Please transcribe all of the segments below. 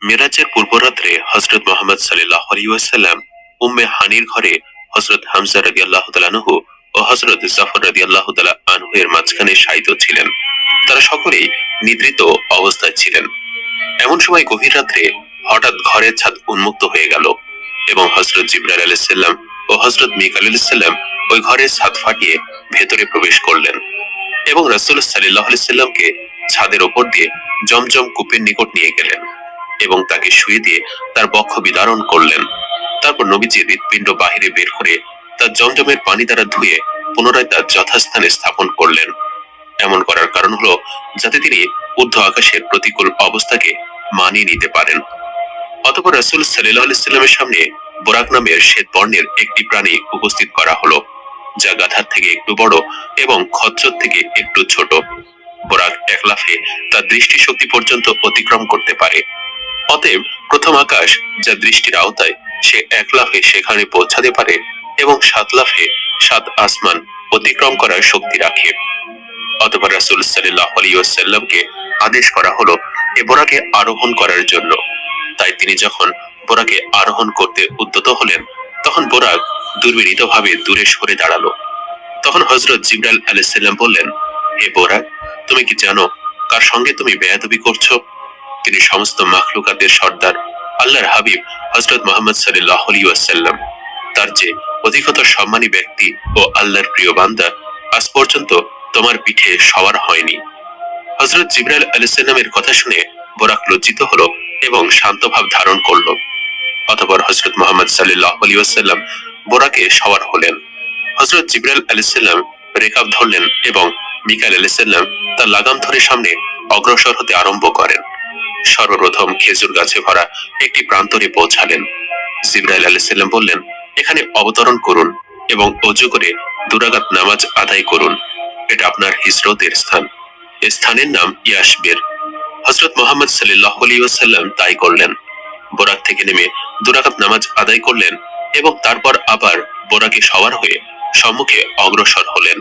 মেরাজের পূর্বরাত্রে হযরত মুহাম্মদ সাল্লাল্লাহু আলাইহি ওয়াসাল্লাম উম্মে হানির ঘরে হযরত হামজা রাদিয়াল্লাহু তাআলা আনহু ও হযরত জাফর রাদিয়াল্লাহু তাআলা আনহু এর মাঝখানে শায়িত ছিলেন। তারা সকলেই নিদ্রিত অবস্থায় ছিলেন। এমন সময় গভীর রাত্রে হঠাৎ ঘরের ছাদ উন্মুক্ত হয়ে গেল এবং হযরত জিবরাইল আলাইহিস সালাম ও হযরত মিকাইল আলাইহিস সালাম ওই ঘরের ছাদ ফাটিয়ে ভেতরে প্রবেশ করলেন এবং রাসূল সাল্লাল্লাহু আলাইহি সাল্লামকে ছাদের ওপর দিয়ে জমজম কূপের নিকট নিয়ে গেলেন এবং তাকে শুয়ে দিয়ে তার বক্ষ বিদারণ করলেন। তারপর নবীজি হৃৎপিণ্ড বাহিরে বের করে তার জমজমের পানি দ্বারা ধুয়ে পুনরায় তার যথাস্থানে স্থাপন করলেন। এমন করার কারণ হলো যাতে তিনি ঊর্ধ্ব আকাশের প্রতিকূল অবস্থাকে মানিয়ে নিতে পারেন। অতঃপর রাসূল সাল্লাল্লাহু আলাইহি সাল্লামের সামনে বোরাক নামের শ্বেত বর্ণের একটি প্রাণী উপস্থিত করা হলো, যা গাধার থেকে একটু বড় এবং খচ্চর থেকে একটু ছোট। বোরাক এক লাফে তার দৃষ্টিশক্তি পর্যন্ত অতিক্রম করতে পারে। অতএব প্রথম আকাশ যা দৃষ্টির আওতায়, সে এক লাফে সেখানে পৌঁছাতে পারে এবং 7 লাফে 7 আসমান অতিক্রম করার শক্তি রাখে। অতঃপর রাসূল সাল্লাল্লাহু আলাইহি ওয়াসাল্লামকে আদেশ করা হলো এ বোরাকে আরোহণ করার জন্য। তাই তিনি যখন বোরাকে আরোহণ করতে উদ্যত হলেন, তখন বোরাক দুর্বিনীতভাবে দূরে সরে দাঁড়ালো। তখন হযরত জিবরাইল আলাইহিস সালাম বললেন, হে বোরাক, তুমি কি জানো কার সঙ্গে তুমি বেয়াদবি করছো? তিনি সমস্ত মাখলুকাতের সর্দার আল্লাহর হাবিব হযরত মুহাম্মদ সাল্লাল্লাহু আলাইহি ওয়াসাল্লাম। তার যে অধিকতর সম্মানী ব্যক্তি ও আল্লাহর প্রিয় বান্দা আজ পর্যন্ত তোমার পিঠে সওয়ার হয়নি। হযরত জিবরাইল আলাইহিস সালামের কথা শুনে বোরাক লজ্জিত হলো এবং শান্ত ভাব ধারণ করলো। অতঃপর হযরত মুহাম্মদ সাল্লাল্লাহু আলাইহি ওয়াসাল্লাম বোরাকে সওয়ার হলেন। হযরত জিবরাইল আলাইহিস সালাম রেকাব ধরলেন এবং মিকাইল আলাইহিস সালাম তার লাগাম ধরে সামনে অগ্রসর হতে আরম্ভ করেন। সর্বপ্রথম খেজুর গাছে ভরা একটি প্রান্তরে পৌঁছালেন। জিবরাইল আলাইহিস সালাম বললেন, এখানে অবতরণ করুন এবং ওযু করে 2 রাকাত নামাজ আদায় করুন। এটা আপনার হিজরতের স্থান। এই স্থানের নাম ইয়াশবের। হযরত মুহাম্মদ সাল্লাল্লাহু আলাইহি ওয়াসাল্লাম তাই করলেন। বোরাক থেকে নেমে 2 রাকাত নামাজ আদায় করলেন এবং তারপর আবার বোরাকে সওয়ার হয়ে সম্মুখে অগ্রসর হলেন।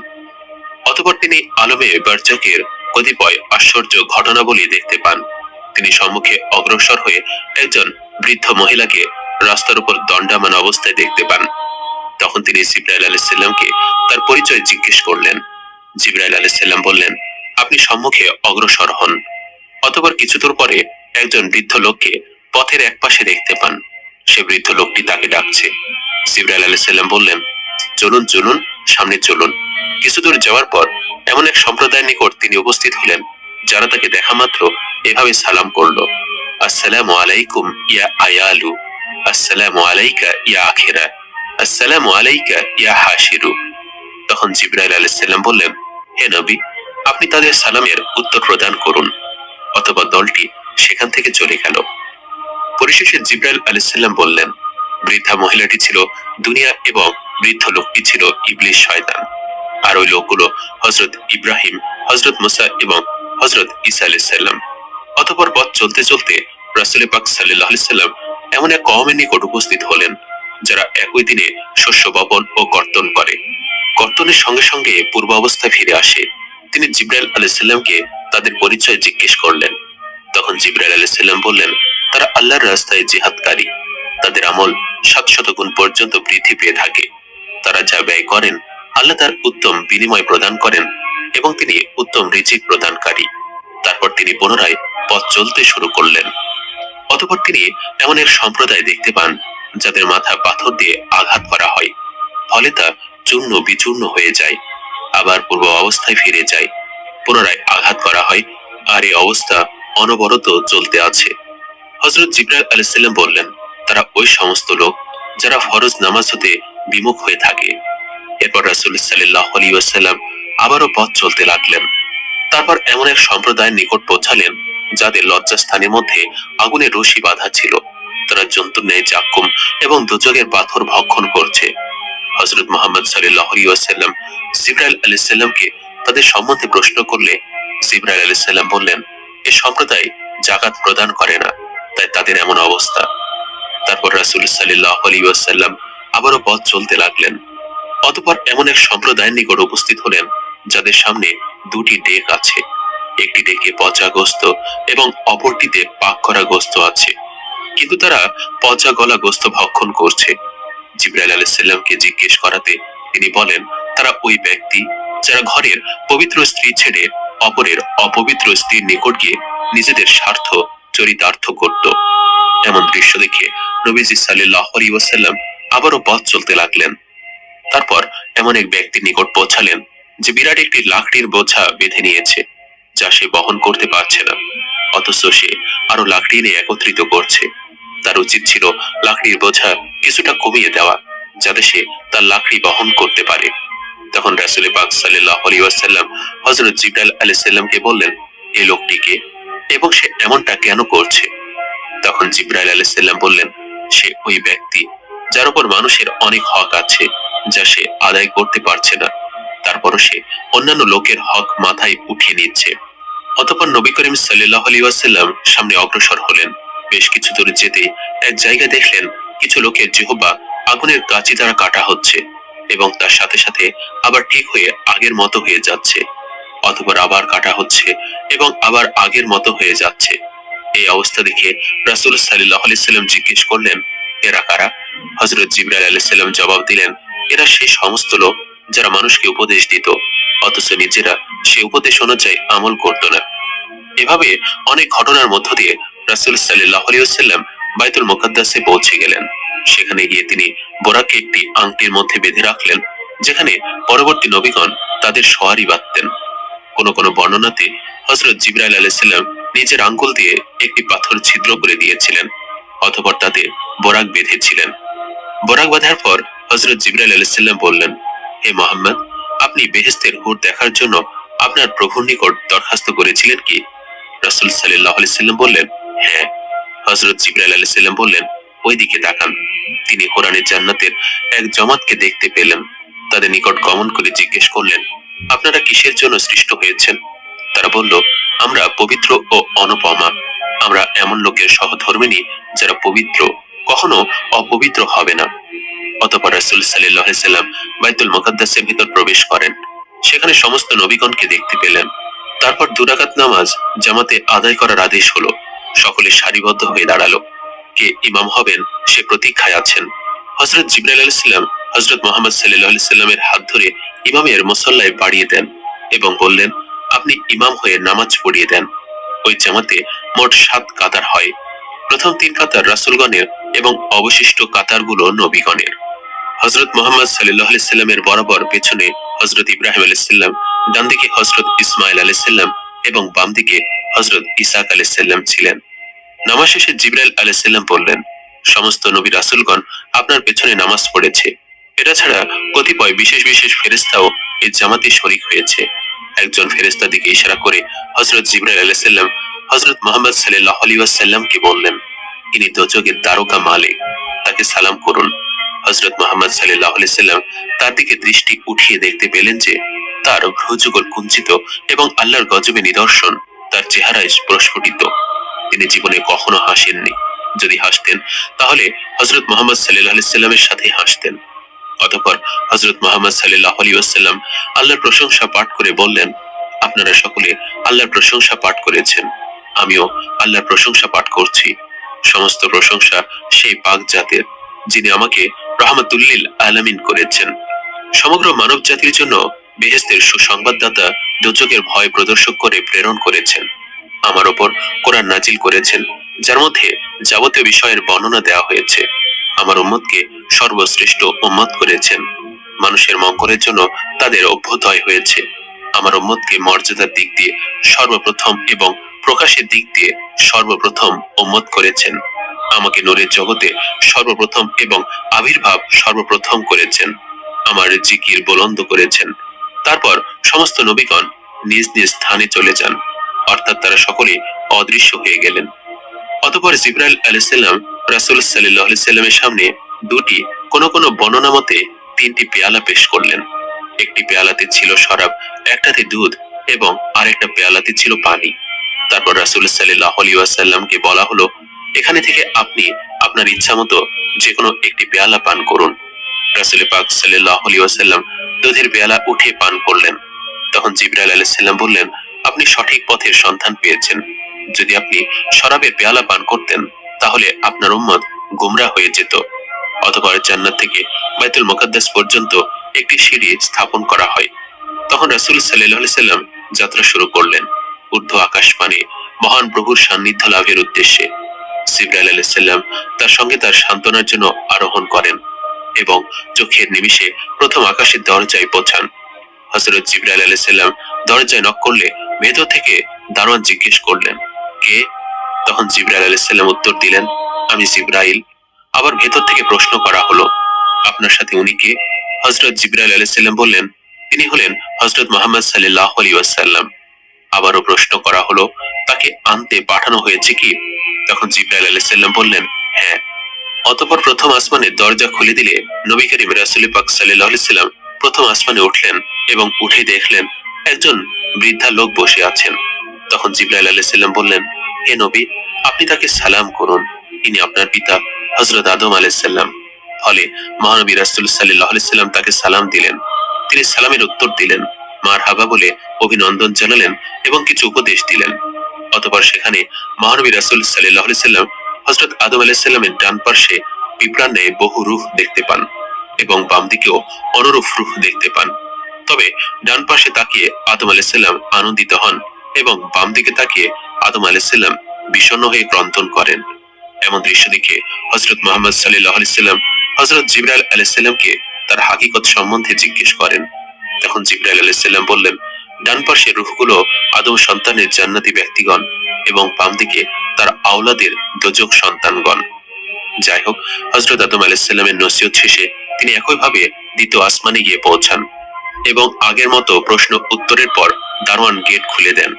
অতঃপর তিনি আলমে বারজাকের কতিপয় আশ্চর্য ঘটনাবলী দেখতে পান। তিনি সম্মুখে অগ্রসর হয়ে একজন বৃদ্ধ মহিলাকে রাস্তার উপর দণ্ডায়মান অবস্থায় দেখতে পান। তখন তিনি জিবরাইল আলাইহিস সালামকে তার পরিচয় জিজ্ঞেস করলেন। জিবরাইল আলাইহিস সালাম বললেন, আপনি সম্মুখে অগ্রসর হন। অতঃপর কিছু দূর পরে একজন বৃদ্ধ লোককে পথের একপাশে দেখতে পান। সে বৃদ্ধ লোকটি তাকে ডাকছে। জিবরাইল আলাইহিস সালাম বললেন, চলুন চলুন, সামনে চলুন। কিছু দূর যাওয়ার পর এমন এক সম্প্রদায়ের নিকট তিনি উপস্থিত হলেন, যারা তাকে দেখা মাত্র এভাবে সালাম করলো, আসসালামু আলাইকুম ইয়া আয়ালু, আসসালামু আলাইকা ইয়া আখিরা, আসসালামু আলাইকা ইয়া হাশিরু। তখন জিবরাইল আলাইহিস সালাম বললেন, হে নবী, আপনি তাদের সালামের উত্তর প্রদান করুন। অতঃপর দলটি সেখান থেকে চলে গেল। পরিশেষে জিবরাইল আলাইহিস সালাম বললেন, বৃদ্ধা মহিলাটি ছিল দুনিয়া এবং বৃদ্ধ লোকটি ছিল ইবলিস শয়তান। আর ওই লোকগুলো হযরত ইব্রাহিম, হযরত মুসা এবং হযরত ঈসা আলাইহিস সালাম। অতঃপর পথ চলতে চলতে রাসূল পাক সাল্লাল্লাহু আলাইহি সাল্লাম এমন এক কওমের নিকট উপস্থিত হলেন, যারা একই দিনে শস্য বপন ও কর্তন করে। কর্তনের সঙ্গে সঙ্গে পূর্ব অবস্থায় ফিরে আসে। তিনি জিবরাইল আলাইহিস সালামকে তাদের পরিচয় জিজ্ঞেস করলেন। তখন জিবরাইল আলাইহিস সালাম বললেন, তারা আল্লাহর রাস্তায় জিহাদকারী। তাদের আমল 700 গুণ পর্যন্ত বৃদ্ধি পেয়ে থাকে। তারা যা ব্যয় করেন আল্লাহ তার উত্তম বিনিময় প্রদান করেন এবং তিনি উত্তম রিজিক প্রদানকারী। তারপর তিনি পুনরায় পথ চলতে শুরু করলেন। অতঃপর তিনি এমন এক সম্প্রদায় দেখতে পান, যাদের মাথা পাথর দিয়ে আঘাত করা হয়, ফলে তা চূর্ণ বিচূর্ণ হয়ে যায়, আবার পূর্ব অবস্থায় ফিরে যায়। পুনরায় আঘাত করা হয়, আর এই অবস্থা অনবরত চলতে আছে। হযরত জিবরাইল আলাইহিস সালাম বললেন, তারা ওই সমস্ত লোক যারা ফরজ নামাজ হতে বিমুখ হয়ে থাকে। এরপর রাসূল সাল্লাল্লাহু আলাইহি ওয়াসাল্লাম আবারও পথ চলতে লাগলেন। তারপর এমন এক সম্প্রদায়ের নিকট পৌঁছালেন, যাদের লজ্জাস্থানের মধ্যে আগুনের রশি বাঁধা ছিল। তারা জন্তুর ন্যায় জাক্কুম এবং দোজখের পাথর ভক্ষণ করছে। হযরত মুহাম্মদ সাল্লাল্লাহু আলাইহি ওয়াসাল্লাম জিবরাইল আলাইহিস সালামকে তাদের সম্বন্ধে প্রশ্ন করলে জিবরাইল আলাইহিস সালাম বললেন, এই সম্প্রদায় যাকাত প্রদান করে না, তাই তাদের এমন অবস্থা। তারপর রাসূল সাল্লাল্লাহু আলাইহি ওয়াসাল্লাম আবারও পথ চলতে লাগলেন। অতঃপর এমন এক সম্প্রদায়ের নিকট উপস্থিত হলেন, যাদের সামনে 2টি ডেক আছে। একটি ডেকে পচা গোস্ত এবং অপরটিতে পাক করা গোস্ত আছে। কিন্তু তারা পচা গলা গোস্ত ভক্ষণ করছে। জিবরাইল আলাইহিস সালামকে জিজ্ঞেস করাতে তিনি বলেন, তারা ওই ব্যক্তি যারা ঘরের পবিত্র স্ত্রী ছেড়ে অপরের অপবিত্র স্ত্রীর নিকট গিয়ে নিজেদের স্বার্থ চরিতার্থ করত। এমন দৃশ্য দেখে নবীজি সাল্লাল্লাহু আলাইহি ওয়াসাল্লাম আবারও পথ চলতে লাগলেন। তারপর এমন এক ব্যক্তির নিকট পৌঁছালেন যে বিরাট একটি লাকড়ির বোঝা বেঁধে নিয়েছে, যা সে বহন করতে পারছে না, অথচ সে আরো লাকড়ি নিয়ে একত্রিত করছে। তার উচিত ছিল লাকড়ির বোঝা কিছুটা কমিয়ে দেওয়া, যাতে সে তার লাকড়ি বহন করতে পারে। তখন রাসূল পাক সাল্লাল্লাহু আলাইহি ওয়াসাল্লাম হযরত জিবরাইল আলাইহিস সালামকে বললেন, এই লোকটিকে এবং সে এমনটা কেন করছে? তখন জিবরাইল আলাইহিস সালাম বললেন, সে ওই ব্যক্তি যার উপর মানুষের অনেক হক আছে, যা সে আদায় করতে পারছে না, তারপরও সে অন্যান্য লোকের হক মাথায় উঠিয়ে নিচ্ছে। অতঃপর নবী করিম সাল্লাল্লাহু আলাইহি ওয়াসাল্লাম সামনে অগ্রসর হলেন। বেশ কিছু দূর যেতে এক জায়গায় দেখলেন কিছু লোকের জিহ্বা আগুনের কাঁচি দ্বারা কাটা হচ্ছে এবং তার সাথে সাথে আবার ঠিক হয়ে আগের মতো হয়ে যাচ্ছে, অতঃপর আবার কাটা হচ্ছে এবং আবার আগের মতো হয়ে যাচ্ছে। এই অবস্থা দেখে রাসূল সাল্লাল্লাহু আলাইহি সাল্লাম জিজ্ঞেস করলেন, এরা কারা? হযরত জিবরাইল আলাইহিস সালাম জবাব দিলেন, এরা সেই সমস্ত লোক যারা মানুষকে উপদেশ দিত, অথচ নিজেরা সে উপদেশ অনুযায়ী আমল করত না। এভাবে অনেক ঘটনার মধ্য দিয়ে রাসূল সাল্লাল্লাহু আলাইহি ওয়াসাল্লাম বাইতুল মুকাদ্দাসে পৌঁছে গেলেন। সেখানে গিয়ে তিনি বোরাককে একটি আংটির মধ্যে বেঁধে রাখলেন, যেখানে পরবর্তী নবীগণ তাদের সওয়ারি বাঁধতেন। কোন কোন বর্ণনাতে হযরত জিবরাইল আলাইহিস সালাম নিজের আঙ্গুল দিয়ে একটি পাথর ছিদ্র করে দিয়েছিলেন, অতঃপর তাতে বোরাক বেঁধেছিলেন। বোরাক বাঁধার পর হযরত জিবরাইল আলাইহিস সালাম বললেন, হে মুহাম্মদ, আপনি বেহেশতের হুর দেখার জন্য আপনার প্রভুর নিকট দরখাস্ত করেছিলেন কি? রাসূল সাল্লাল্লাহু আলাইহি সাল্লাম বললেন, হ্যাঁ। হযরত জিবরাইল আলাইহিস সালাম বললেন, ওই দিকে তাকান। তিনি কোরআনের জান্নাতের এক জমাতকে দেখতে পেলেন। তাদের নিকট গমন করে জিজ্ঞেস করলেন, আপনারা কিসের জন্য সৃষ্ট হয়েছেন? তারা বলল, আমরা পবিত্র ও অনুপমা। আমরা এমন লোকের সহধর্মিণী যারা পবিত্র, কখনো অপবিত্র হবে না। অতঃপর রাসূল সাল্লাল্লাহু আলাইহি সাল্লাম বাইতুল মুকাদ্দাসের ভিতর প্রবেশ করেন। সেখানে সমস্ত নবীগণকে দেখতে পেলেন। তারপর দুরাকাত নামাজ জামাতে আদায় করার আদেশ হলো। সকলে সারিবদ্ধ হয়ে দাঁড়ালো। কে ইমাম হবেন সে প্রতীক্ষায় আছেন। হযরত জিবরাইল আলাইহিস সালাম হযরত মুহাম্মদ সাল্লাল্লাহু আলাইহি সাল্লামের হাত ধরে ইমামের মুসল্লায় বাড়িয়ে দেন এবং বললেন, আপনি ইমাম হয়ে নামাজ পড়িয়ে দেন। ওই জামাতে মোট 7 কাতার হয়। প্রথম 3 কাতার রাসূলগণের এবং অবশিষ্ট কাতারগুলো নবীগণের। হযরত মুহাম্মদ সাল্লাল্লাহু আলাইহি সাল্লামের বরাবর পেছনে হযরত ইব্রাহিম আলাইহিস সালাম, ডান দিকে হযরত ইসমাঈল আলাইহিস সালাম এবং বাম দিকে হযরত ইসহাক আলাইহিস সালাম ছিলেন। নামাজ শেষে জিবরাইল আলাইহিস সালাম বললেন, সমস্ত নবী রাসূলগণ আপনার পেছনে নামাজ পড়েছে। এটা ছাড়া কতিপয় বিশেষ বিশেষ ফেরেশতাও এই জামাতে শরীক হয়েছে। একজন ফেরেশতার দিকে ইশারা করে হযরত জিবরাইল আলাইহিস সালাম হযরত মুহাম্মদ সাল্লাল্লাহু আলাইহি ওয়াসাল্লামকে বললেন, ইনি দোজখের দারোগা মালিক, তাকে সালাম করুন। হযরত মুহাম্মদ সাল্লাল্লাহু আলাইহি সাল্লাম তার দিকে দৃষ্টি উঠিয়ে দেখতে পেলেন যে তার ভ্রুযুগল কুঞ্চিত এবং আল্লাহর গজবে নিদর্শন তার চেহারায় প্রস্ফুটিত। তিনি জীবনে কখনো হাসেননি। যদি হাসতেন তাহলে হযরত মুহাম্মদ সাল্লাল্লাহু আলাইহি সাল্লামের সাথে হাসতেন। অতঃপর হযরত মুহাম্মদ সাল্লাল্লাহু আলাইহি ওয়াসাল্লাম আল্লাহর প্রশংসা পাঠ করে বললেন, আপনারা সকলে আল্লাহর প্রশংসা পাঠ করেছেন, আমিও আল্লাহর প্রশংসা পাঠ করছি। সমস্ত প্রশংসা সেই পাক জাতের, যিনি আমাকে রাহমাতুল লিল আলামিন করেছেন। সমগ্র মানব জাতির জন্য বেহেশতের সুসংবাদদাতা দোজখের ভয় প্রদর্শক করে প্রেরণ করেছেন। আমার উপর কোরআন নাজিল করেছেন, যার মধ্যে যাবতীয় বিষয়ের বর্ণনা দেওয়া হয়েছে। আমার উম্মতকে সর্বশ্রেষ্ঠ উম্মত করেছেন। মানুষের মঙ্গলের জন্য তাদের অভ্যুদয় হয়েছে। আমার উম্মতকে মর্যাদার দিক দিয়ে সর্বপ্রথম এবং প্রকাশের দিক দিয়ে সর্বপ্রথম উম্মত করেছেন। আমাকে নূরের জগতে সর্বপ্রথম এবং আবির্ভাব সর্বপ্রথম করেছেন। আমার জিকির বুলন্দ করেছেন। তারপর সমস্ত নবীগণ নিজ নিজ স্থানে চলে যান, অর্থাৎ তারা সকলে অদৃশ্য হয়ে গেলেন। অতঃপর জিবরাইল আলাইহিস সালাম রাসূল সাল্লাল্লাহু আলাইহি সাল্লামের সামনে দুটি, কোন কোন বর্ণনা মতে 3টি পেয়ালা পেশ করলেন। একটি পেয়ালাতে ছিল শরাব, একটাতে দুধ এবং আরেকটা পেয়ালাতে ছিল পানি। তারপর রাসূল সাল্লাল্লাহু আলাইহি ওয়াসাল্লামকে বলা হলো, এখানে থেকে আপনি আপনার ইচ্ছা মতো যে কোনো একটি পেয়ালা পান করুন। রাসূল পাক সাল্লাল্লাহু আলাইহি ওয়াসাল্লাম দুধের পেয়ালা উঠিয়ে পান করলেন। তখন জিবরাইল আলাইহিস সালাম বললেন, আপনি সঠিক পথের সন্ধান পেয়েছেন। যদি আপনি শরাবের পেয়ালা পান করতেন তাহলে আপনার উম্মত গুমরা হয়ে যেত। অতঃপর জান্নাত থেকে বাইতুল মুকাদ্দাস পর্যন্ত একটি সিঁড়ি স্থাপন করা হয়। তখন রাসূল সাল্লাল্লাহু আলাইহি সাল্লাম যাত্রা শুরু করলেন ঊর্ধ্ব আকাশপানে মহান প্রভুর সান্নিধ্য লাভের উদ্দেশ্যে। জিবরাইল আলাইহিস সালাম তার সঙ্গে তার সান্ত্বনার জন্য আরোহণ করেন এবং চোখের নিমিষে প্রথম আকাশের দরজায় পৌঁছান। হযরত জিবরাইল আলাইহিস সালাম দরজায় নক করলে ভেতর থেকে দারোয়ান জিজ্ঞেস করলেন, কে? তখন জিবরাইল আলাইহিস সালাম উত্তর দিলেন, আমি জিবরাইল। আবার ভেতর থেকে প্রশ্ন করা হলো, আপনার সাথে উনি কে? হযরত জিবরাইল আলাইহিস সালাম বললেন, তিনি হলেন হযরত মুহাম্মদ সাল্লাল্লাহু আলাইহি ওয়াসাল্লাম। আবারও প্রশ্ন করা হলো, তাকে আনতে পাঠানো হয়েছে কি? তখন জিবরাইল আলাইহিস সালাম বললেন, হ্যাঁ। অতঃপর প্রথম আসমানের দরজা খুলে দিলে নবী করিম রাসূল পাক সাল্লাল্লাহু আলাইহি সাল্লাম প্রথম আসমানে উঠলেন এবং উঠে দেখলেন একজন বৃদ্ধা লোক বসে আছেন। তখন জিবরাইল আলাইহিস সালাম বললেন, হে নবী, আপনি তাকে সালাম করুন, ইনি আপনার পিতা হযরত আদম আলাইহিস সালাম। ফলে মহানবী রাসূল সাল্লাল্লাহু আলাইহি সাল্লাম তাকে সালাম দিলেন। তিনি সালামের উত্তর দিলেন, মারহাবা বলে অভিনন্দন জানালেন এবং কিছু উপদেশ দিলেন। অতঃপর সেখানে মহানবী রাসূল সাল্লাল্লাহু আলাইহি সাল্লাম হযরত আদম আলাইহিস সালামের ডান পার্শ্বে পিঁপড়ার ন্যায় বহু রূহ দেখতে পান এবং বাম দিকেও অনুরূপ রূহ দেখতে পান। তবে ডান পাশে তাকিয়ে আদম আলাইহিস সালাম আনন্দিত হন এবং বাম দিকে তাকিয়ে আদম আলাইহিস সালাম বিষণ্ণ হয়ে ক্রন্দন করেন। এমন দৃশ্য দেখে হযরত মুহাম্মদ সাল্লাল্লাহু আলাইহি সাল্লাম হযরত জিবরাইল আলাইহিস সালামকে তার হাকিকত সম্বন্ধে জিজ্ঞেস করেন। তখন জিবরাইল আলাইহিস সালাম বললেন, ডান পাশে রূহগুলো আদম সন্তানের জান্নাতি ব্যক্তিগণ এবং বাম দিকে তার আওলাদের দোজখ সন্তানগণ। যাই হোক, হযরত আদম আলাইহিস সালামের নসিহত শেষে তিনি একইভাবে দ্বিতীয় আসমানে গিয়ে পৌঁছান এবং আগের মতো প্রশ্ন উত্তরের পর দারোয়ান গেট খুলে দেন।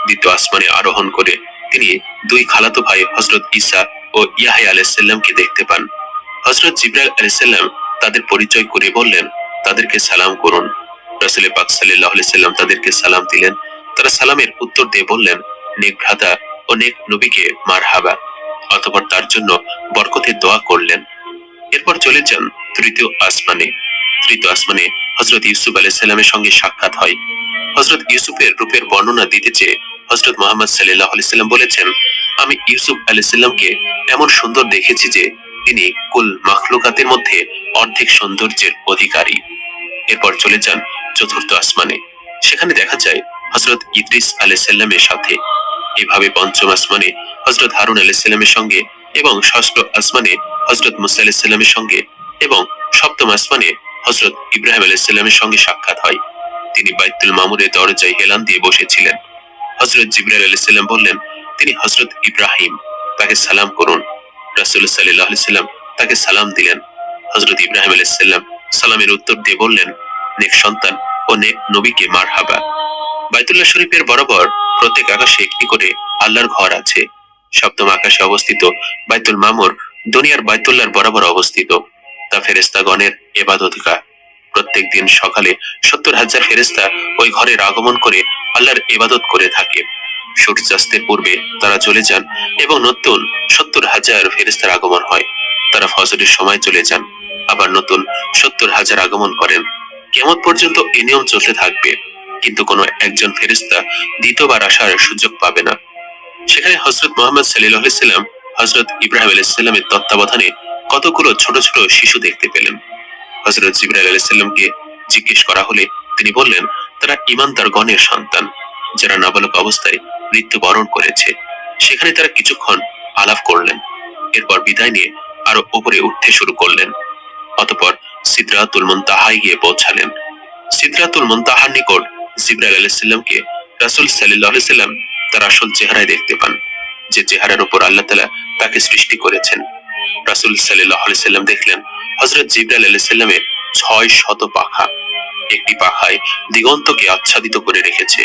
দ্বিতীয় আসমানে আরোহণ করে তিনি দুই খালাতো ভাই হযরত ঈসা ও ইয়াহয়া আলাইহিস সালামকে দেখতে পান। হযরত জিবরাইল আলাইহিস সালাম তাদের পরিচয় করে বললেন, তাদেরকে সালাম করুন। রাসূল পাক সাল্লাল্লাহু আলাইহি সাল্লাম তাদেরকে সালাম দিলেন। তারা সালামের উত্তর দিয়ে বললেন, নেক ভ্রাতা ও নেক নবীকে মারহাবা। অতঃপর তার জন্য বরকতের দোয়া করলেন। এরপর চলে যান তৃতীয় আসমানে। তৃতীয় আসমানে হযরত ইউসুফ আলাইহিস সালামের সঙ্গে সাক্ষাৎ হয়। হযরত ইউসুফের রূপের বর্ণনা দিতে চেয়ে হযরত মুহাম্মদ সাল্লাল্লাহু আলাইহি সাল্লাম বলেছেন, আমি ইউসুফ আলাইহিস সালামকে এমন সুন্দর দেখেছি যে তিনি কুল মাখলুকাতের মধ্যে অর্ধেক সৌন্দর্যের অধিকারী। এরপর চলে যান চতুর্থ আসমানে। সেখানে দেখা যায় হযরত ইদ্রিস আলাইহিস সালামের সাথে। এভাবে পঞ্চম আসমানে হযরত হারুন আলাইহিস সালামের সঙ্গে এবং ষষ্ঠ আসমানে হযরত মুসা আলাইহিস সালামের সঙ্গে এবং সপ্তম আসমানে হযরত ইব্রাহিম আলাইহিস সালামের সঙ্গে সাক্ষাৎ হয়। তিনি বাইতুল মামুরের দরজায় হেলান দিয়ে বসেছিলেন। হযরত জিবরাইল আলাইহিস সালাম বললেন, তিনি হযরত ইব্রাহিম, তাকে সালাম করুন। রাসূল সাল্লাল্লাহু আলাইহি সাল্লাম তাকে সালাম দিলেন। হযরত ইব্রাহিম আলাইহিস সালাম সালামের উত্তর দিয়ে বললেন, নেক সন্তান ও নেক নবীকে মারহাবা। বাইতুল্লাহ শরীফের বরাবর প্রত্যেক আকাশে একটি করে আল্লাহর ঘর আছে। সপ্তম আকাশে অবস্থিত বাইতুল মামুর দুনিয়ার বাইতুল্লাহর বরাবর অবস্থিত। তা ফেরেশতাগণের ইবাদতগাহ। প্রত্যেক দিন সকালে 70,000 ফেরেশতা ওই ঘরের আগমন করে আল্লাহর ইবাদত করে থাকে। সূর্যাস্তের পূর্বে তারা চলে যান এবং নতুন 70,000 ফেরেশতার আগমন হয়। তারা ফজরের সময় চলে যান, আবার নতুন 70,000 আগমন করেন। কিয়ামত পর্যন্ত এই নিয়ম চলতে থাকবে, কিন্তু কোনো একজন ফেরেশতা দ্বিতীয়বার আসার সুযোগ পাবে না। সেখানে হযরত মুহাম্মদ সাল্লাল্লাহু আলাইহি সাল্লাম হযরত ইব্রাহিম আলাইহিস সালামের তত্ত্বাবধানে কতগুলো ছোট ছোট শিশু দেখতে পেলেন। হযরত জিবরাইল আলাইহিস সালামকে জিজ্ঞেস করা হলে তিনি বললেন, তারা ঈমানদার গণের সন্তান, যারা নাবালক অবস্থায় মৃত্যুবরণ করেছে। সেখানে তারা কিছুক্ষণ আলাপ করলেন, এরপর বিদায় নিয়ে আরো উপরে উঠতে শুরু করলেন। অতঃপর সিদরাতুল মুনতাহায় গিয়ে পৌঁছালেন। সিদরাতুল মুনতাহার নিকট জিবরাইল আলাইহিস সালামকে রাসূল সাল্লাল্লাহু আলাইহি সাল্লাম তার আসল চেহারায় দেখতে পান, যে চেহারার উপর আল্লাহ তাআলা তাকে সৃষ্টি করেছেন। রাসূল সাল্লাল্লাহু আলাইহি সাল্লাম দেখলেন হযরত জিবরাইল আলাইহিস সালামের 600 পাখা, একটি পাখায় দিগন্তকে আচ্ছাদিত করে রেখেছে।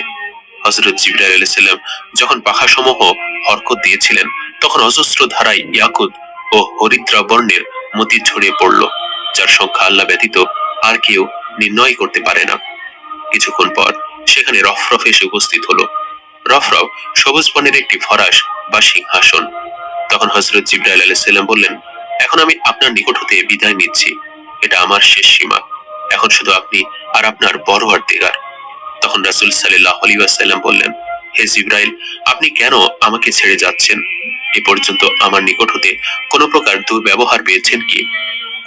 হযরত জিবরাইল আলাইহিস সালাম যখন পাখাসমূহ হরকত দিয়েছিলেন, তখন অজস্র ধারায় ইয়াকুত ও হরিদ্রা বর্ণের মতি ছড়িয়ে পড়ল, যার সংখ্যা আল্লাহ ব্যতীত আর কেউ নির্ণয় করতে পারে না। কিছুক্ষণ পর সেখানে রফরফ এসে উপস্থিত হলো। রফরফ সবুজ বর্ণের একটি ফরাশ বা সিংহাসন। তখন হযরত জিবরাইল আলাইহিস সালাম বললেন, এখন আমি আপনার নিকট হতে বিদায় নিচ্ছি, এটা আমার শেষ সীমা। এখন শুধু আপনি আর আপনার পরওয়ারদিগার। তখন রাসূল সাল্লাল্লাহু আলাইহি ওয়াসাল্লাম বললেন, হে জিবরাইল, আপনি কেন আমাকে ছেড়ে যাচ্ছেন? এ পর্যন্ত আমার নিকট হতে কোনো প্রকার দুর্ব্যবহার পেয়েছেন কি?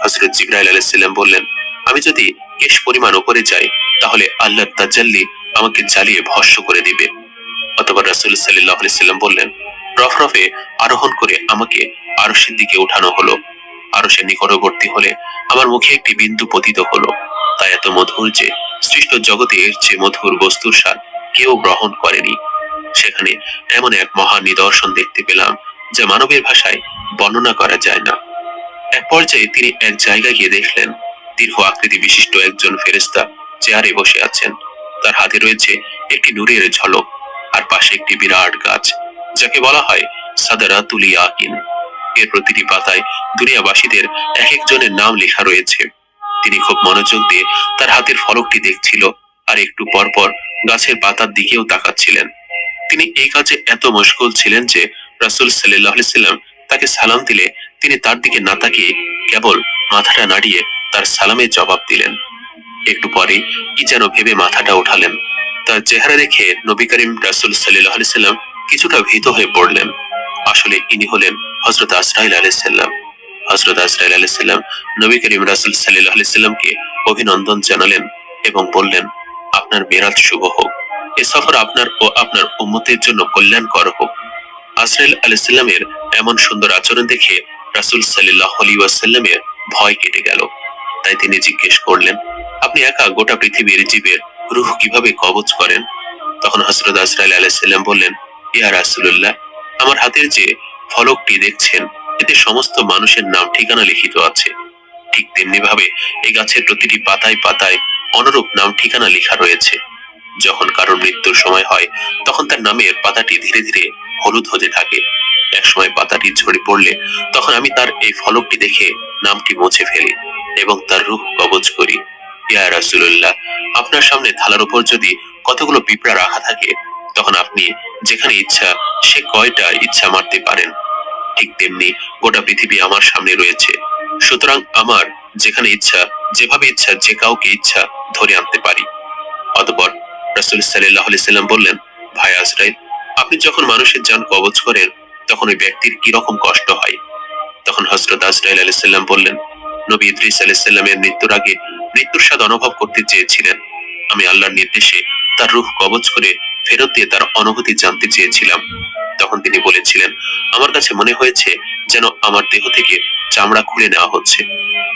হযরত জিবরাইল আলাইহিস সালাম বললেন, আমি যদি কেশ পরিমাণ উপরে যাই তাহলে আল্লাহর তাজাল্লি আমাকে জ্বালিয়ে ভস্ম করে দিবে। অতঃপর রাসূল সাল্লাল্লাহু আলাইহি সাল্লাম বললেন, রফরফে আরোহণ করে আমাকে আরশের দিকে উঠানো হলো। আরশের নিকটবর্তী হলে আমার মুখে একটি বিন্দু পতিত হলো। তা এত মধুর যে সৃষ্ট জগতে এর চেয়ে মধুর বস্তুর স্বাদ কেউ গ্রহণ করেনি। সেখানে এমন এক মহান নিদর্শন দেখতে পেলাম যা মানবের ভাষায় বর্ণনা করা যায় না। এক পর্যায়ে তিনি এক জায়গায় গিয়ে দেখলেন দীর্ঘ আকৃতি বিশিষ্ট একজন ফেরেশতা চেয়ারে বসে আছেন। তার হাতে রয়েছে একটি নূরের ঝলক, আর পাশে একটি বিরাট গাছ যাকে বলা হয় সাদারাতুল ইয়াকিন। এর প্রতিটি পাতায় দুনিয়াবাসীদের এক একজনের নাম লেখা রয়েছে। তিনি খুব মনোযোগ দিয়ে তার হাতের ফলকটি দেখছিল, আর একটু পর পর গাছের পাতার দিকেও তাকাচ্ছিলেন। তিনি এই কাজে এত মশগুল ছিলেন যে রাসূল সাল্লাল্লাহু আলাইহি সাল্লাম তাকে সালাম দিলে তিনি তার দিকে না তাকিয়ে কেবল মাথাটা নাড়িয়ে তার সালামের জবাব দিলেন। একটু পরে কি যেন ভেবে মাথাটা উঠালেন। তার চেহারা দেখে নবী করিম রাসূল সাল্লাল্লাহু আলাইহি সাল্লাম কিছুটা ভীত হয়ে পড়লেন। আসলে ইনি হলেন হযরত আজরাইল আলাইহিস সালাম। হযরত আজরাইল আলাইহিস সালাম নবী করিম রাসূল সাল্লাল্লাহু আলাইহি সাল্লামকে অভিনন্দন জানালেন এবং বললেন, আপনার মেরাজ শুভ হোক। এ সফর আপনার ও আপনার উম্মতের জন্য কল্যাণকর হোক। আজরাইল আলাইহিস সালামের এমন সুন্দর আচরণ দেখে রাসূল সাল্লাল্লাহু আলাইহি ওয়াসাল্লামের ভয় কেটে গেল। তাই তিনি জিজ্ঞেস করলেন, আপনি একা গোটা পৃথিবীর জীবের রূহ কিভাবে কবজ করেন? তখন হযরত আজরাইল আলাইহিস সালাম বললেন, ইয়া রাসূলুল্লাহ, আমার হাতের যে ফলকটি দেখছেন এতে সমস্ত মানুষের নাম ঠিকানা লিখিত আছে। ঠিক তেমনি ভাবে এই গাছের প্রতিটি পাতায় পাতায় অনুরূপ নাম ঠিকানা লেখা রয়েছে। যখন কারোর মৃত্যুর সময় হয় তখন তার নামের পাতাটি ধীরে ধীরে হলুদ হতে থাকে। একসময় পাতাটি ঝরে পড়লে তখন আমি তার এই ফলকটি দেখে নামটি মুছে ফেলি এবং তার রূহ কবজ করি। ইয়া রাসূলুল্লাহ, আপনার সামনে থালার উপর যদি কতগুলো পিঁপড়া রাখা থাকে তখন আপনি যেখানে ইচ্ছা সে কয়টা ইচ্ছা মারতে পারেন। ঠিক তেমনি গোটা পৃথিবী আমার সামনে রয়েছে, সুতরাং আমার যেখানে ইচ্ছা যেভাবে ইচ্ছা যে কাউকে ইচ্ছা ধরে আনতে পারি। অতঃপর রাসূল সাল্লাল্লাহু আলাইহি সাল্লাম বললেন, ভাই আজরাইল, আপনি যখন মানুষের জান কবজ করেন তখন ওই ব্যক্তির কি রকম কষ্ট হয়? তখন হযরত আজরাইল আলাইহিস সালাম বললেন, নবী ইদ্রিস আলাইহিস সালামের মৃত্যুর আগে মৃত্যুর স্বাদ অনুভব করতে চেয়েছিলেন। আমি আল্লাহর নির্দেশে তার রূহ কবজ করে ফেরত দিয়ে তার অনুভূতি জানতে চেয়েছিলাম। তখন তিনি বলেছিলেন, আমার কাছে মনে হয়েছে যেন আমার দেহ থেকে চামড়া খুলে নেওয়া হচ্ছে।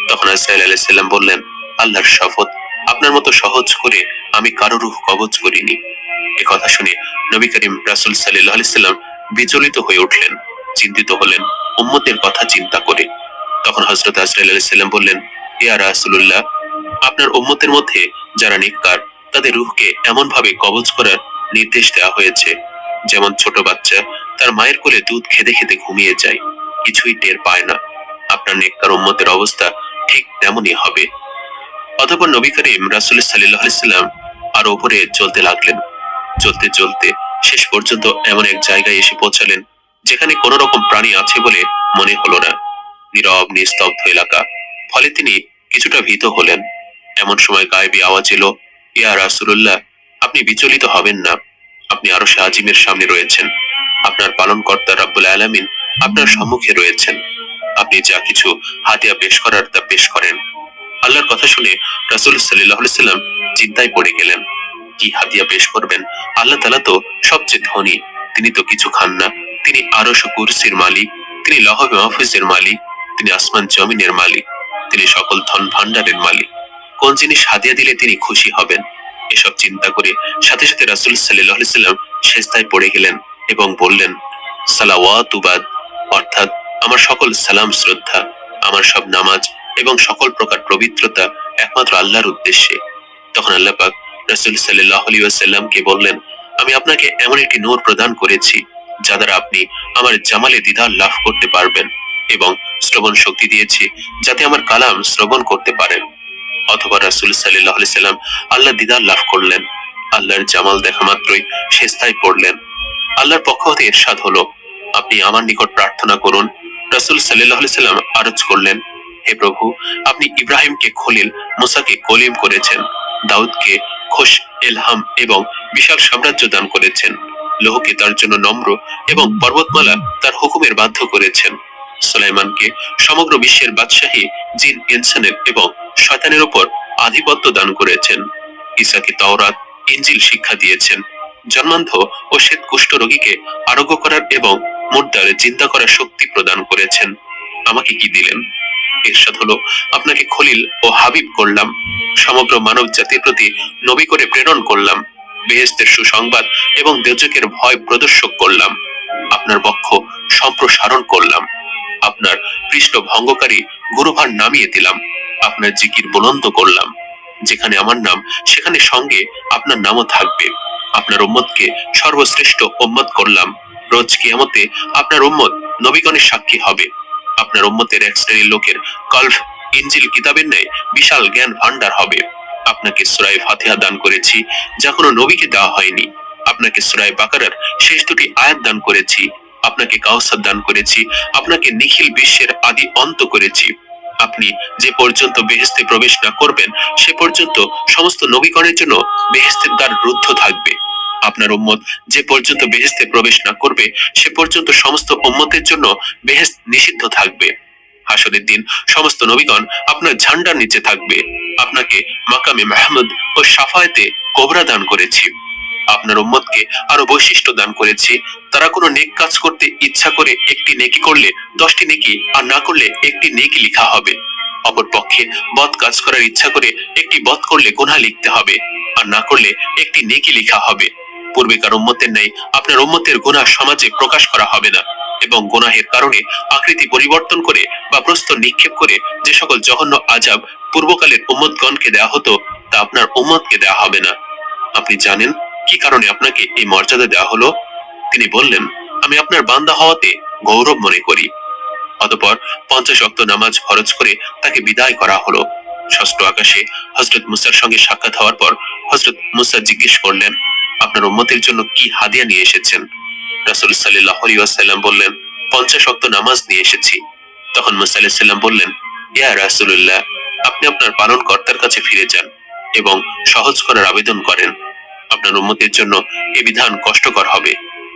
তখন আজরাইল আলাইহিস সালাম বললেন, আল্লাহর শপথ, আপনার মতো সহজ করে আমি কারো রূহ কবজ করিনি। এ কথা শুনে নবী করিম রাসূল সাল্লাল্লাহু আলাইহি সাল্লাম বিচলিত হয়ে উঠলেন, চিন্তিত হলেন উম্মতের কথা চিন্তা করে। তখন হযরত আজরাইল আলাইহিস সালাম বললেন, ইয়া রাসূলুল্লাহ, আপনার উম্মতের মধ্যে যারা নেককার তাদের রূহকে এমন ভাবে কবজ করার নির্দেশ দেওয়া হয়েছে যেমন ছোট বাচ্চা তার মায়ের কোলে দুধ খেতে খেতে ঘুমিয়ে যায়, কিছুই টের পায় না। আপনার নেককার উম্মতের অবস্থা ঠিক তেমনই হবে। অতঃপর নবী করিম রাসূল সাল্লাল্লাহু আলাইহি সাল্লাম আর উপরে চলতে লাগলেন। চলতে চলতে শেষ পর্যন্ত এমন এক জায়গায় এসে পৌঁছালেন যেখানে কোনো রকম প্রাণী আছে বলে মনে হলো না। নীরব নিস্তব্ধ এলাকা, ফলে তিনি কিছুটা ভীত হলেন। এমন সময় গায়েবী আওয়াজ এলো, ইয়া রাসূলুল্লাহ, আপনি বিচলিত হবেন না। আপনি আরশে আজিমের সামনে রয়েছেন। আপনার পালনকর্তা রাব্বুল আলামিন আপনার সম্মুখে রয়েছেন। আপনি যা কিছু হাদিয়া পেশ করার তা পেশ করেন। আল্লাহর কথা শুনে রাসূল সাল্লাল্লাহু আলাইহি সাল্লাম চিন্তায় পড়ে গেলেন। কি হাদিয়া পেশ করবেন? আল্লাহ তাআলা তো সবচেয়ে ধনী, তিনি তো কিছু খান না। তিনি আরশ ও কুরসির মালিক, তিনি লৌহ মাহফুজের মালিক, তিনি আসমান জমিনের মালিক, তিনি সকল ধন ভান্ডারের মালিক। কোন জিনিস হাদিয়া দিলে তিনি খুশি হবেন? এসব চিন্তা করে সাথে সাথে রাসূল সাল্লাল্লাহু আলাইহি সাল্লাম সিজদায় পড়ে গেলেন এবং বললেন, সালাওয়াতু বাদ, অর্থাৎ আমার সকল সালাম শ্রদ্ধা, আমার সব নামাজ এবং সকল প্রকার পবিত্রতা একমাত্র আল্লাহর উদ্দেশ্যে। তখন আল্লাহ পাক রাসূল সাল্লাল্লাহু আলাইহি ওয়াসাল্লামকে বললেন, আমি আপনাকে এমন একটি নূর প্রদান করেছি যা দ্বারা আপনি আমার জামালে দিদার লাভ করতে পারবেন, এবং শ্রবণ শক্তি দিয়েছি যাতে আমার কালাম শ্রবণ করতে পারেন। অথবা রাসূল সাল্লাল্লাহু আলাইহি সাল্লাম আল্লাহ দিদার লাভ করলেন। আল্লাহর জামাল দেখা মাত্রই সিজদায় পড়লেন। আল্লাহর পক্ষ হতে ইরশাদ হলো, আপনি আমার নিকট প্রার্থনা করুন। রাসূল সাল্লাল্লাহু আলাইহি সাল্লাম আরজ করলেন, হে প্রভু, আপনি ইব্রাহিমকে খলিল, মুসাকে কলিম করেছেন, দাউদকে খুশ এলহাম এবং বিশাল সাম্রাজ্য দান করেছেন। লৌহকে তার জন্য নম্র এবং পর্বতমালা তার হুকুমের বাধ্য করেছেন। সুলাইমানকে সমগ্র বিশ্বের বাদশাহী, জিন, ইনসানের এবং শয়তানের উপর আধিপত্য দান করেছেন। ঈসাকে তাওরাত, ইনজিল শিক্ষা দিয়েছেন। জন্মান্ধ ও শ্বেত কুষ্ঠ রোগীকে আরোগ্য করার এবং মুর্দার চিন্তা করার শক্তি প্রদান করেছেন। আমাকে কি দিলেন? ইরশাদ হলো, আপনাকে খলিল ও হাবিব করলাম, সমগ্র মানব জাতির প্রতি নবী করে প্রেরণ করলাম, বেহেশতের সুসংবাদ এবং দোজখের ভয় প্রদর্শক করলাম, আপনার বক্ষ সম্প্রসারণ করলাম, আপনার পৃষ্ঠ ভঙ্গকারী গুরুভার নামিয়ে দিলাম, আপনার জিকির বুলন্দ করলাম। যেখানে আমার নাম সেখানে সঙ্গে আপনার নামও থাকবে। আপনার উম্মতকে সর্বশ্রেষ্ঠ উম্মত করলাম। রোজ কিয়ামতে আপনার উম্মত নবীগণের সাক্ষী হবে। আপনার উম্মতের এক শ্রেণীর লোকের কলব ইনজিল কিতাবের ন্যায় বিশাল জ্ঞান ভান্ডার হবে। আপনাকে সূরা ফাতিহা দান করেছি, যা কোনো নবীকে দেওয়া হয়নি। আপনাকে সূরা বাকারার শেষ দুটি আয়াত দান করেছি। আপনাকে কাউসার দান করেছি। আপনাকে নিখিল বিশ্বের আদি অন্ত করেছি। আপনি যে পর্যন্ত বেহেশতে প্রবেশ না করবেন, সে পর্যন্ত সমস্ত নবীগণের জন্য বেহেশতের দ্বার রুদ্ধ থাকবে। আপনার উম্মত যে পর্যন্ত বেহেশতে প্রবেশ না করবে, সে পর্যন্ত সমস্ত উম্মতের জন্য বেহেশত নিষিদ্ধ থাকবে। হাসরের দিন সমস্ত নবীগণ আপনার ঝান্ডার নিচে থাকবে। আপনাকে মাকামে মাহমুদ ও শাফায়েতে কোবরা দান করেছি। আপনার উম্মতকে আরো বৈশিষ্ট্য দান করেছি। তারা কোনো নেক কাজ করতে ইচ্ছা করে একটি নেকি করলে 10টি নেকি, আর না করলে একটি নেকি লিখা হবে। অপরপক্ষে বদ কাজ করার ইচ্ছা করে একটি বদ করলে গুনাহ লিখতে হবে, আর না করলে একটি নেকি লিখা হবে। পূর্বেকার উম্মতের ন্যায় আপনার উম্মতের গুনাহ সমাজে প্রকাশ করা হবে না, এবং গুনাহের কারণে আকৃতি পরিবর্তন করে বা প্রস্তর নিক্ষেপ করে যে সকল জঘন্য আযাব পূর্বকালের উম্মতগণকে দেয়া হতো, তা আপনার উম্মতকে দেয়া হবে না। আপনি জানেন কি কারণে আপনাকে এই মর্যাদা দেওয়া হলো? তিনি বললেন, আমি আপনার বান্দা হওয়াতে গৌরব মনে করি। অতঃপর 50 ওয়াক্ত নামাজ ফরজ করে তাকে বিদায় করা হলো। ষষ্ঠ আকাশে হযরত মুসার সঙ্গে সাক্ষাৎ হওয়ার পর হযরত মুসা জিজ্ঞেস করলেন, আপনার উম্মতের জন্য কি হাদিয়া নিয়ে এসেছেন? রাসূল সাল্লাল্লাহু আলাইহি ওয়াসাল্লাম বললেন, 50 ওয়াক্ত নামাজ নিয়ে এসেছি। তখন মুসা আলাইহিস সালাম বললেন, ইয়া রাসূলুল্লাহ, আপনি আপনার পালনকর্তার কাছে ফিরে যান এবং সহজ করার আবেদন করেন। আপনার উম্মতের জন্য এই বিধান কষ্টকর হবে।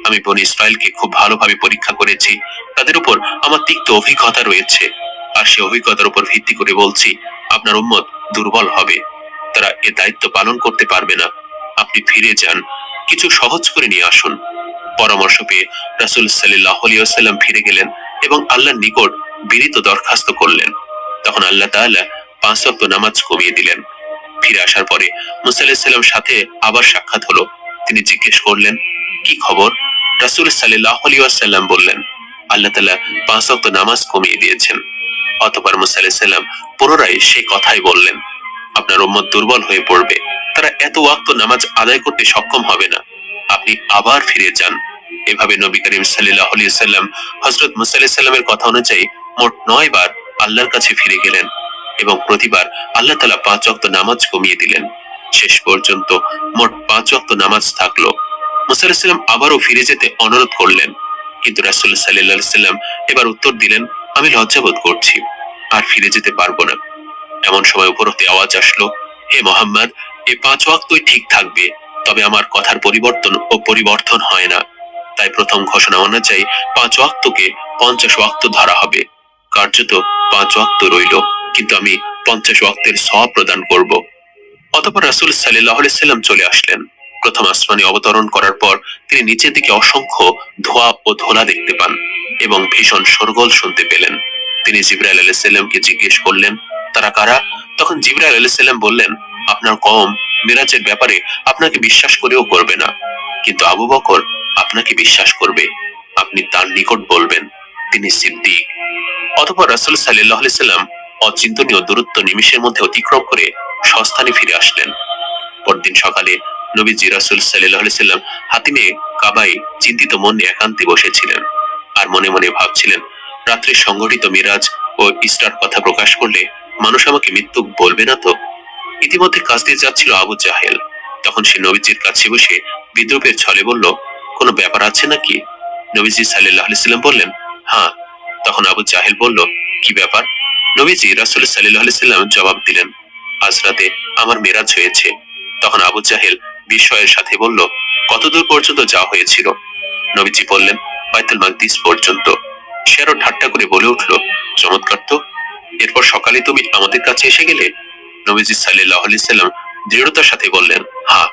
আমি বনী ইসরাইলকে খুব ভালোভাবে পরীক্ষা করেছি। তাদের উপর আমার তিক্ত অভিজ্ঞতা রয়েছে, আর সে অভিজ্ঞতার উপর ভিত্তি করে বলছি, আপনার উম্মত দুর্বল হবে। তারা এ দায়িত্ব পালন করতে পারবে না। আপনি ফিরে যান, কিছু সহজ করে নিয়ে আসুন। পরামর্শ পেয়ে রাসূল সাল্লাল্লাহু আলাইহি ওয়াসাল্লাম ফিরে গেলেন এবং আল্লাহর নিকট বিনীত দরখাস্ত করলেন। তখন আল্লাহ তাআলা 5 ওয়াক্ত নামাজ কমিয়ে দিলেন। ফিরে আসার পরে মুসা আলাইহিস সালাম সাথে আবার সাক্ষাৎ হলো। তিনি জিজ্ঞেস করলেন, কি খবর? রাসূল সাল্লাল্লাহু আলাইহি ওয়াসাল্লাম বললেন, আল্লাহ তাআলা 5 ওয়াক্ত নামাজ কমিয়ে দিয়েছেন। অতঃপর মুসা আলাইহিস সালাম পুনরায় সেই কথাই বললেন, আপনার উম্মত দুর্বল হয়ে পড়বে। তারা এত ওয়াক্ত নামাজ আদায় করতে সক্ষম হবে না। আপনি আবার ফিরে যান। এভাবে নবী করিম সাল্লাল্লাহু আলাইহি ওয়াসাল্লাম হযরত মুসা আলাইহিস সালামের কথা অনুযায়ী মোট 9 বার আল্লাহর কাছে ফিরে গেলেন, এবং প্রতিবার আল্লাহ তাআলা 5 ওয়াক্ত নামাজ কমিয়ে দিলেন। শেষ পর্যন্ত মোট 5 ওয়াক্ত নামাজ থাকলো। মুসা আলাইহিস সালাম আবারও ফিরে যেতে অনুরোধ করলেন, কিন্তু রাসূল সাল্লাল্লাহু আলাইহি ওয়াসাল্লাম এবার উত্তর দিলেন, আমি লজ্জাবোধ করছি, আর ফিরে যেতে পারবো না। এমন সময় উপর হতে আওয়াজ আসলো, হে মুহাম্মদ, এই 5 ওয়াক্তই ঠিক থাকবে, তবে আমার কথার পরিবর্তন হয় না। তাই প্রথম ঘোষণা অনুযায়ী 5 ওয়াক্তকে 50 ওয়াক্ত ধরা হবে। কার্যত 5 ওয়াক্ত রইল, কিন্তু আমি 50 ওয়াক্তের সওয়াব প্রদান করব। অতঃপর রাসূল সাল্লাল্লাহু আলাইহি ওয়াসাল্লাম চলে আসলেন। প্রথম আসমানে অবতরণ করার পর তিনি নিচের দিকে অসংখ্য ধোঁয়া ও ধোলা দেখতে পান এবং ভীষণ শোরগোল শুনতে পেলেন। তিনি জিবরাইল আলাইহিস সালামকে জিজ্ঞেস করলেন, তারা কারা? তখন জিবরাইল আলাইহিস সালাম বললেন, আপনার কওম মিরাজের ব্যাপারে আপনাকে বিশ্বাস করেও করবে না, কিন্তু আবু বকর আপনাকে বিশ্বাস করবে। আপনি তার নিকট বলবেন, তিনি সিদ্দিক। অতঃপর রাসূল সাল্লাল্লাহু আলাইহি ওয়াসাল্লাম অচিন্তনীয় দূরত্ব নিমিষের মধ্যে অতিক্রম করে স্বস্থানে ফিরে আসলেন। পরদিন সকালে নবীজি রাসূল সাল্লাল্লাহু আলাইহি ওয়াসাল্লাম হাতিমে কাবায় চিন্তিত মনে একান্তে বসেছিলেন, আর মনে মনে ভাবছিলেন, রাত্রে সংঘটিত মিরাজ ও ইসরার কথা প্রকাশ করলে মানুষ আমাকে মৃত্যু বলবে না তো? ইতিমধ্যে কাজ দিয়ে যাচ্ছিল আবু জাহেল। তখন সে নবীজির কাছে বসে বিদ্রুপের ছলে বলল, কোনো ব্যাপার আছে নাকি? নবীজি সাল্লাল্লাহু আলাইহি ওয়াসাল্লাম বললেন, হ্যাঁ। তখন আবু জাহেল বলল, কি ব্যাপার? নবীজি রাসূল সাল্লাল্লাহু আলাইহি ওয়াসাল্লাম জবাব দিলেন, আজ রাতে আমার মেরাজ হয়েছে। তখন আবু জাহেল বিস্ময়ের সাথে বলল, কতদূর পর্যন্ত যাওয়া হয়েছিল? নবীজি বললেন, বাইতুল মাকদিস পর্যন্ত। সে আরো ঠাট্টা করে বলে উঠল, চমৎকার তো, এরপর সকালে তুমি আমাদের কাছে এসে গেলে? নবীজি সাল্লাল্লাহু আলাইহি সাল্লাম দৃঢ়তার সাথে বললেন, হ্যাঁ।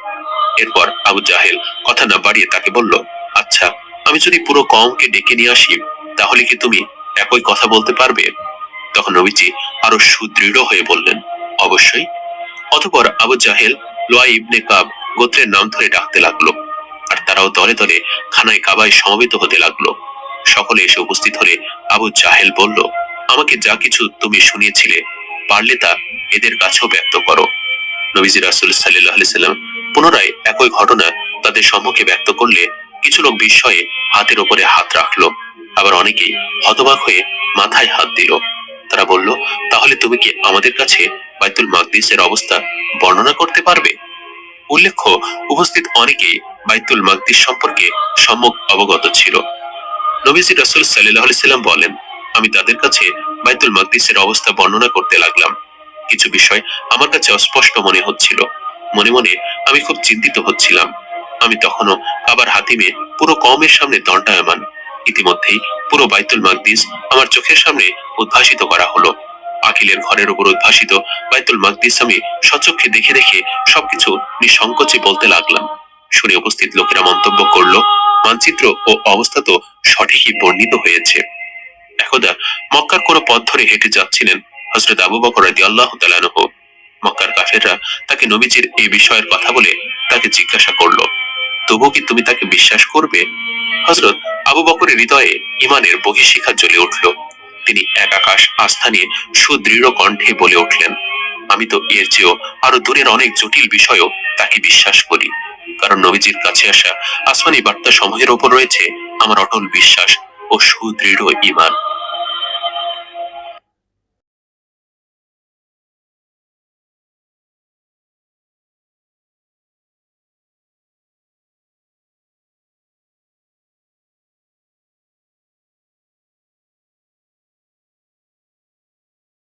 এরপর আবু জাহেল কথা না বাড়িয়ে তাকে বলল, আচ্ছা, আমি যদি পুরো কওমকে ডেকে নিয়ে আসি, তাহলে কি তুমি একই কথা বলতে পারবে? তখন নবীজি আরো সুদৃঢ় হয়ে বললেন, অবশ্যই। অতঃপর আবু জাহেল লুয়াই ইবনে কাব গোত্রের নাম ধরে ডাকতে লাগলো, আর তারাও দলে দলে খানায় কাবায় সমবেত হতে লাগলো। সকলে এসে উপস্থিত হলে আবু জাহেল বলল, আমাকে যা কিছু তুমি শুনিয়েছিলে, পারলে তা এদের কাছেও ব্যক্ত করো। নবীজি রাসূল সাল্লাল্লাহু আলাইহি সাল্লাম পুনরায় একই ঘটনা তাদের সম্মুখে ব্যক্ত করলে কিছু লোক বিস্ময়ে হাতের উপরে হাত রাখলো, আবার অনেকেই হতবাক হয়ে মাথায় হাত দিল। তারা বলল, তাহলে তুমি কি আমাদের কাছে বাইতুল মাকদিসের অবস্থা বর্ণনা করতে পারবে? উল্লেখ্য, উপস্থিত অনেকেই বাইতুল মাকদিস সম্পর্কে সম্যক অবগত ছিল। নবীজি রাসূল সাল্লাল্লাহু আলাইহি সাল্লাম বলেন, আমি তাদের কাছে বাইতুল মাকদিসের অবস্থা বর্ণনা করতে লাগলাম। কিছু বিষয় আমার কাছে অস্পষ্ট মনে হচ্ছিল। মনে মনে আমি খুব চিন্তিত হচ্ছিলাম। আমি তখনও কাবার হাতিমে পুরো কওমের সামনে দণ্ডায়মান। ইতিমধ্যেই পুরো বাইতুল মাকদিস আমার চোখের সামনে উদ্ভাসিত করা হলো। আখিলের ঘরের উপর উদ্ভাসিত বাইতুল মাকদিস আমি সচক্ষে দেখে দেখে সবকিছু নিঃসংকোচে বলতে লাগলাম। শুনে উপস্থিত লোকেরা মন্তব্য করলো, মানচিত্র ও অবস্থা তো সঠিকই বর্ণিত হয়েছে। একদা মক্কার কোনো পথ ধরে হেঁটে যাচ্ছিলেন হযরত আবু বকর রাদিয়াল্লাহু তাআলা আনহু। মক্কার কাফেররা তাকে নবীজির এই বিষয়ের কথা বলে তাকে জিজ্ঞাসা করলো, তবু কি তুমি তাকে বিশ্বাস করবে? হযরত আবু বকরের হৃদয়ে ঈমানের বহিঃশিখা জ্বলে উঠল। তিনি এক আকাশ আস্থা নিয়ে সুদৃঢ় কণ্ঠে বলে উঠলেন, আমি তো এর চেয়েও আরো দূরের অনেক জটিল বিষয়ও তাকে বিশ্বাস করি। কারণ নবীজির কাছে আসা আসমানি বার্তা সমূহের ওপর রয়েছে আমার অটল বিশ্বাস ও সুদৃঢ় ঈমান।